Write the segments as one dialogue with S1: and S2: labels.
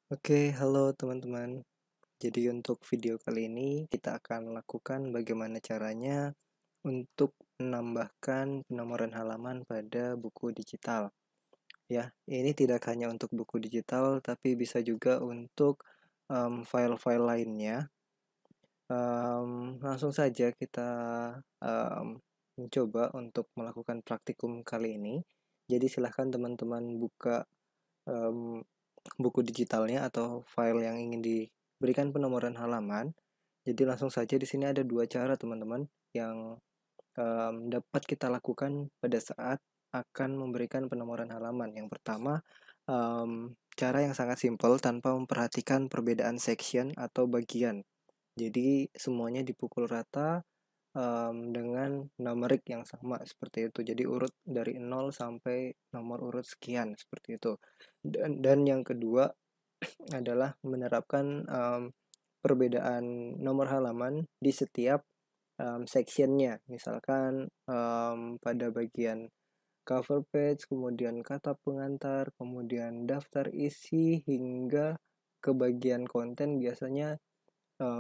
S1: Oke, halo teman-teman. Jadi untuk video kali ini kita akan lakukan bagaimana caranya untuk menambahkan penomoran halaman pada buku digital. Ya, ini tidak hanya untuk buku digital tapi bisa juga untuk file-file lainnya. Langsung saja kita mencoba untuk melakukan praktikum kali ini. Jadi silahkan teman-teman buka em, buku digitalnya atau file yang ingin diberikan penomoran halaman. Jadi langsung saja di sini ada dua cara teman-teman yang dapat kita lakukan pada saat akan memberikan penomoran halaman. Yang pertama, cara yang sangat simpel tanpa memperhatikan perbedaan section atau bagian. Jadi semuanya dipukul rata dengan numerik yang sama seperti itu. Jadi urut dari 0 sampai nomor urut sekian seperti itu. Dan yang kedua adalah menerapkan perbedaan nomor halaman di setiap sectionnya. Misalkan pada bagian cover page, kemudian kata pengantar, kemudian daftar isi hingga ke bagian konten biasanya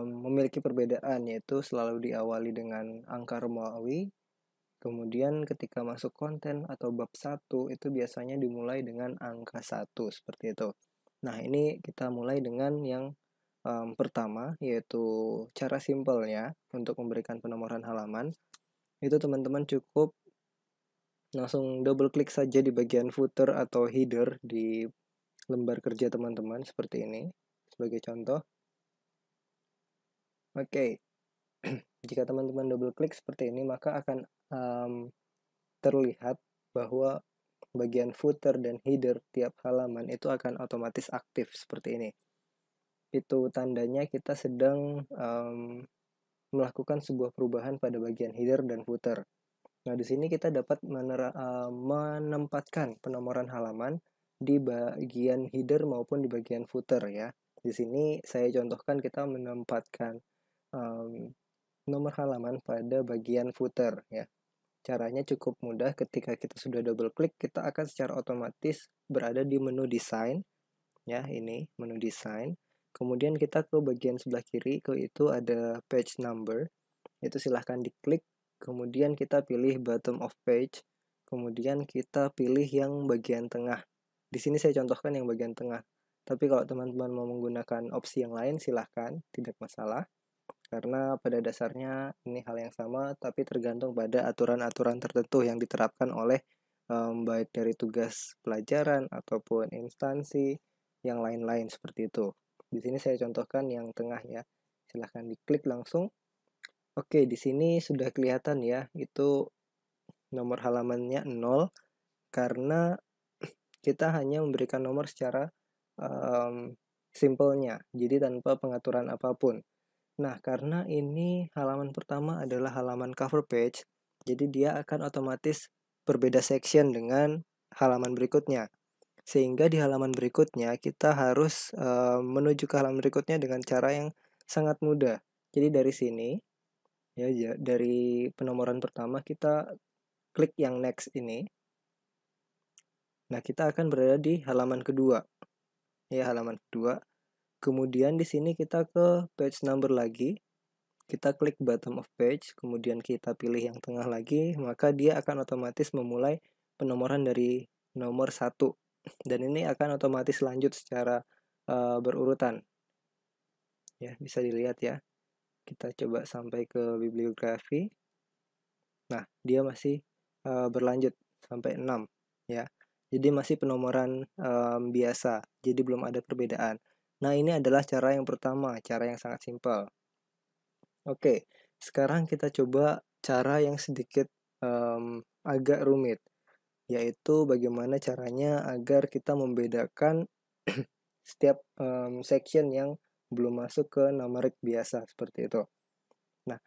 S1: memiliki perbedaan, yaitu selalu diawali dengan angka Romawi, kemudian ketika masuk konten atau bab 1 itu biasanya dimulai dengan angka 1 seperti itu. Nah, ini kita mulai dengan yang pertama, yaitu cara simpelnya untuk memberikan penomoran halaman. Itu teman-teman cukup langsung double klik saja di bagian footer atau header di lembar kerja teman-teman seperti ini sebagai contoh. Oke, jika teman-teman double klik seperti ini maka akan terlihat bahwa bagian footer dan header tiap halaman itu akan otomatis aktif seperti ini. Itu tandanya kita sedang melakukan sebuah perubahan pada bagian header dan footer. Nah, di sini kita dapat menempatkan penomoran halaman di bagian header maupun di bagian footer ya. Di sini saya contohkan kita menempatkan nomor halaman pada bagian footer ya. Caranya cukup mudah, ketika kita sudah double klik kita akan secara otomatis berada di menu desain ya, ini menu desain. Kemudian kita ke bagian sebelah kiri, itu ada page number. Itu silahkan diklik, kemudian kita pilih bottom of page, kemudian kita pilih yang bagian tengah. Di sini saya contohkan yang bagian tengah. Tapi kalau teman-teman mau menggunakan opsi yang lain silahkan, tidak masalah. Karena pada dasarnya ini hal yang sama, tapi tergantung pada aturan-aturan tertentu yang diterapkan oleh baik dari tugas pelajaran ataupun instansi yang lain-lain seperti itu. Di sini saya contohkan yang tengah ya. Silahkan diklik langsung. Oke, di sini sudah kelihatan ya, itu nomor halamannya 0 karena kita hanya memberikan nomor secara simpelnya, jadi tanpa pengaturan apapun. Nah, karena ini halaman pertama adalah halaman cover page, jadi dia akan otomatis berbeda section dengan halaman berikutnya. Sehingga di halaman berikutnya kita harus menuju ke halaman berikutnya dengan cara yang sangat mudah. Jadi dari sini ya, dari penomoran pertama kita klik yang next ini. Nah, kita akan berada di halaman kedua. Ya, halaman kedua. Kemudian di sini kita ke page number lagi. Kita klik bottom of page, kemudian kita pilih yang tengah lagi, maka dia akan otomatis memulai penomoran dari nomor 1. Dan ini akan otomatis lanjut secara berurutan. Ya, bisa dilihat ya. Kita coba sampai ke bibliografi. Nah, dia masih berlanjut sampai 6 ya. Jadi masih penomoran biasa, jadi belum ada perbedaan. Nah, ini adalah cara yang pertama, cara yang sangat simpel. Oke, sekarang kita coba cara yang sedikit agak rumit, yaitu bagaimana caranya agar kita membedakan setiap section yang belum masuk ke numerik biasa seperti itu. Nah,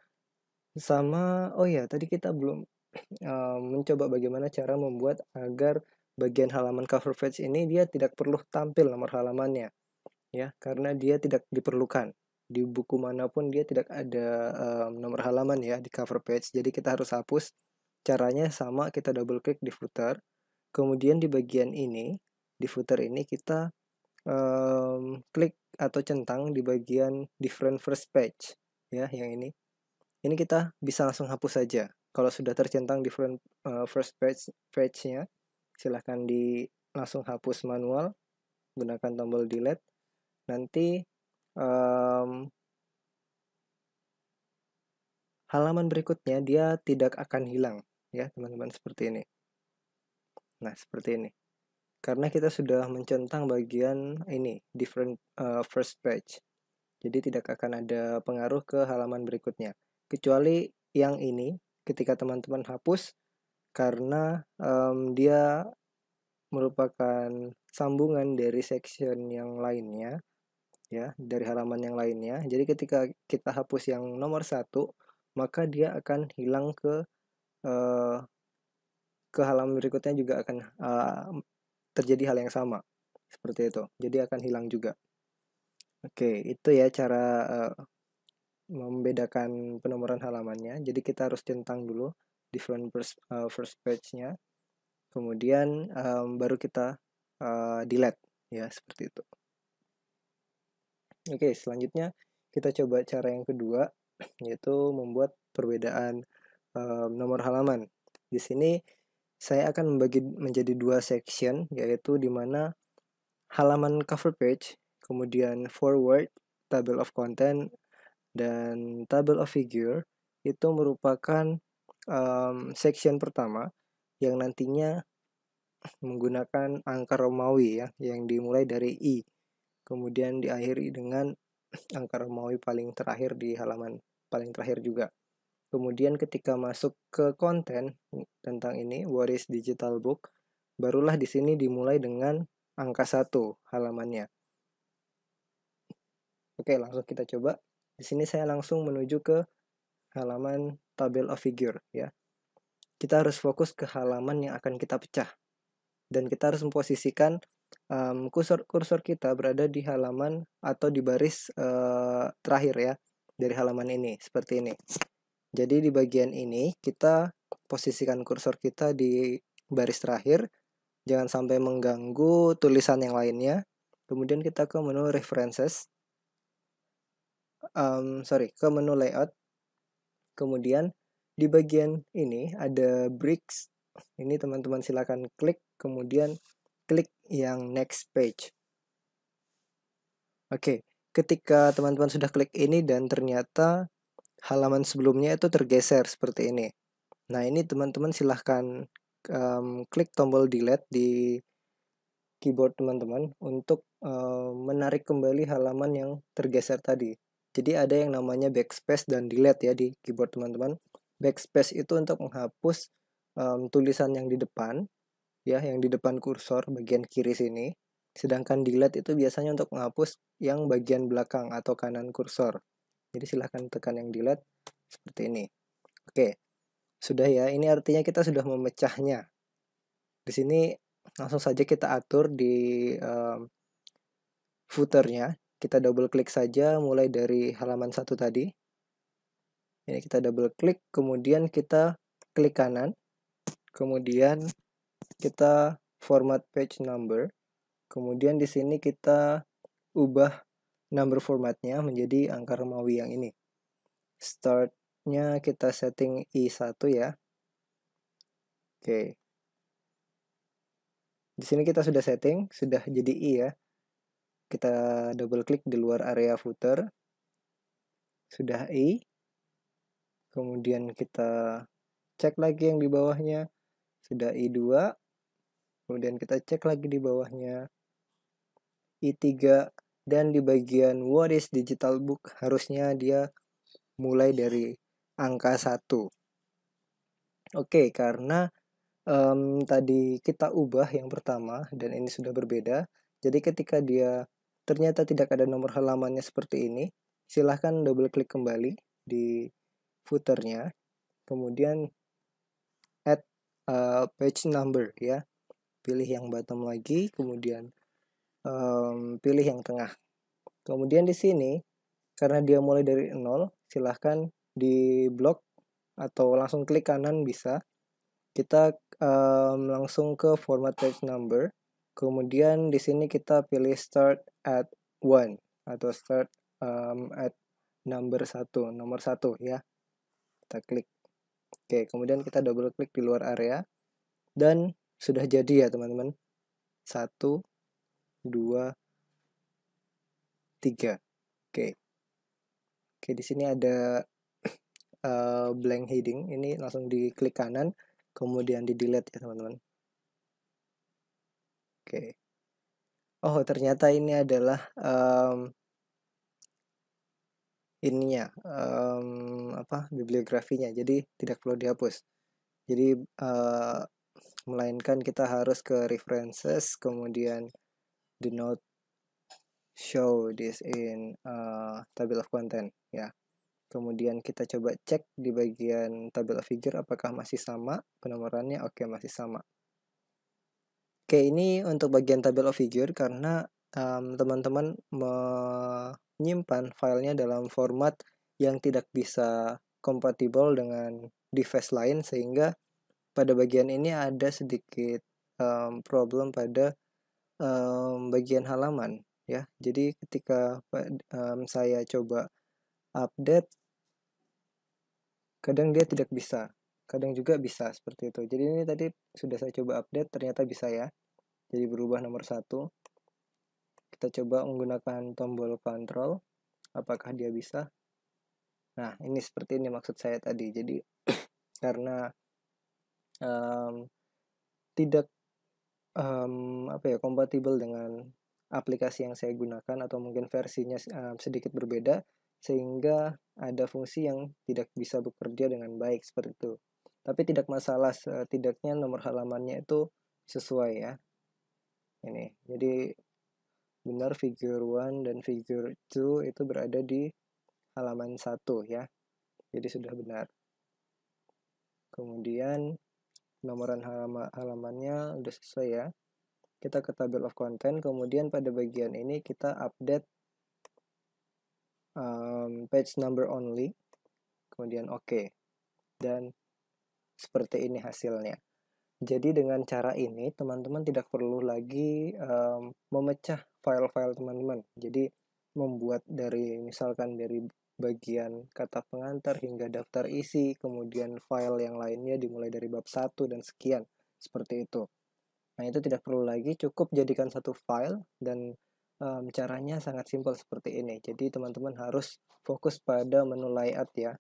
S1: oh ya, tadi kita belum mencoba bagaimana cara membuat agar bagian halaman cover page ini dia tidak perlu tampil nomor halamannya ya, karena dia tidak diperlukan di buku manapun, dia tidak ada nomor halaman ya di cover page, jadi kita harus hapus. Caranya sama, kita double klik di footer, kemudian di bagian ini, di footer ini kita klik atau centang di bagian different first page ya, yang ini. Ini kita bisa langsung hapus saja. Kalau sudah tercentang different first page-nya, silahkan langsung hapus manual gunakan tombol delete. Nanti halaman berikutnya dia tidak akan hilang ya teman-teman, seperti ini. Nah, seperti ini. Karena kita sudah mencentang bagian ini different first page. Jadi tidak akan ada pengaruh ke halaman berikutnya. Kecuali yang ini ketika teman-teman hapus karena dia merupakan sambungan dari section yang lainnya ya, dari halaman yang lainnya. Jadi ketika kita hapus yang nomor 1, maka dia akan hilang ke halaman berikutnya, juga akan terjadi hal yang sama seperti itu. Jadi akan hilang juga. Oke, itu ya cara membedakan penomoran halamannya. Jadi kita harus centang dulu different first page-nya, kemudian baru kita delete ya, seperti itu. Oke, selanjutnya kita coba cara yang kedua, yaitu membuat perbedaan nomor halaman. Di sini saya akan membagi menjadi 2 section, yaitu di mana halaman cover page, kemudian forward, table of content, dan table of figure itu merupakan section pertama yang nantinya menggunakan angka Romawi ya, yang dimulai dari I, kemudian diakhiri dengan angka Romawi paling terakhir di halaman paling terakhir juga. Kemudian ketika masuk ke konten tentang ini, what is digital book, barulah di sini dimulai dengan angka 1 halamannya. Oke, langsung kita coba. Di sini saya langsung menuju ke halaman table of figure ya. Kita harus fokus ke halaman yang akan kita pecah. Dan kita harus memposisikan kursor kita berada di halaman atau di baris terakhir ya dari halaman ini, seperti ini. Jadi di bagian ini kita posisikan kursor kita di baris terakhir, jangan sampai mengganggu tulisan yang lainnya. Kemudian kita ke menu references, ke menu layout. Kemudian di bagian ini ada bricks. Ini teman-teman silakan klik, kemudian klik yang next page. Oke, ketika teman-teman sudah klik ini dan ternyata halaman sebelumnya itu tergeser seperti ini. Nah, ini teman-teman silahkan klik tombol delete di keyboard teman-teman untuk menarik kembali halaman yang tergeser tadi. Jadi ada yang namanya backspace dan delete ya di keyboard teman-teman. Backspace itu untuk menghapus tulisan yang di depan, ya, yang di depan kursor bagian kiri sini. Sedangkan delete itu biasanya untuk menghapus yang bagian belakang atau kanan kursor. Jadi silahkan tekan yang delete seperti ini. Oke, sudah ya. Ini artinya kita sudah memecahnya. Di sini langsung saja kita atur di footernya. Kita double klik saja mulai dari halaman 1 tadi. Ini kita double klik, kemudian kita klik kanan. Kemudian kita format page number. Kemudian di sini kita ubah number formatnya menjadi angka Romawi yang ini. Startnya kita setting I1 ya. Oke. Di sini kita sudah setting, sudah jadi I ya. Kita double klik di luar area footer. Sudah I. Kemudian kita cek lagi yang di bawahnya. Sudah I2. Kemudian kita cek lagi di bawahnya. I3. Dan di bagian what is digital book harusnya dia mulai dari angka 1. Oke, karena tadi kita ubah yang pertama dan ini sudah berbeda. Jadi ketika dia ternyata tidak ada nomor halamannya seperti ini, silahkan double klik kembali di footernya, kemudian add page number ya. Pilih yang bottom lagi, kemudian pilih yang tengah. Kemudian di sini karena dia mulai dari 0, silahkan di blok atau langsung klik kanan bisa. Kita langsung ke format page number. Kemudian di sini kita pilih start at 1 atau start at nomor 1 ya. Kita klik. Oke, kemudian kita double klik di luar area dan sudah jadi ya teman-teman. 1, 2, 3. Oke. Oke, di sini ada blank heading. Ini langsung diklik kanan, kemudian di delete ya teman-teman. Oke. Oh, ternyata ini adalah bibliografinya. Jadi tidak perlu dihapus. Jadi melainkan kita harus ke references, kemudian denote show this in table of content ya. Kemudian kita coba cek di bagian table of figure apakah masih sama penomorannya. Oke, masih sama. Oke, ini untuk bagian table of figure karena teman-teman menyimpan filenya dalam format yang tidak bisa kompatibel dengan device lain, sehingga pada bagian ini ada sedikit problem pada bagian halaman ya. Jadi ketika saya coba update, kadang dia tidak bisa, kadang juga bisa seperti itu. Jadi ini tadi sudah saya coba update, ternyata bisa ya. Jadi berubah nomor 1. Kita coba menggunakan tombol control, apakah dia bisa. Nah, ini seperti ini maksud saya tadi. Jadi karena tidak kompatibel dengan aplikasi yang saya gunakan, atau mungkin versinya sedikit berbeda, sehingga ada fungsi yang tidak bisa bekerja dengan baik seperti itu. Tapi tidak masalah, setidaknya nomor halamannya itu sesuai ya. Ini. Jadi benar figure 1 dan figure 2 itu berada di halaman 1 ya. Jadi sudah benar. Kemudian nomoran halamannya udah sesuai ya. Kita ke table of content, kemudian pada bagian ini kita update page number only, kemudian oke. Dan seperti ini hasilnya. Jadi dengan cara ini teman-teman tidak perlu lagi memecah file-file teman-teman. Jadi membuat misalkan dari bagian kata pengantar hingga daftar isi, kemudian file yang lainnya dimulai dari bab 1 dan sekian, seperti itu. Nah, itu tidak perlu lagi, cukup jadikan satu file, dan caranya sangat simpel seperti ini. Jadi teman-teman harus fokus pada menu layout ya,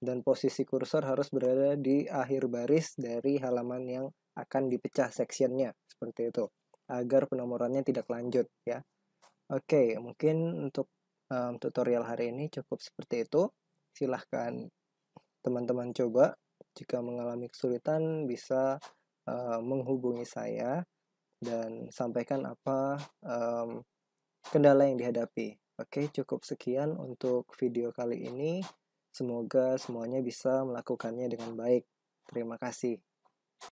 S1: dan posisi kursor harus berada di akhir baris dari halaman yang akan dipecah sectionnya, seperti itu, agar penomorannya tidak lanjut ya. Oke, mungkin untuk tutorial hari ini cukup seperti itu. Silahkan teman-teman coba. Jika mengalami kesulitan bisa menghubungi saya dan sampaikan apa kendala yang dihadapi. Oke, cukup sekian untuk video kali ini. Semoga semuanya bisa melakukannya dengan baik. Terima kasih.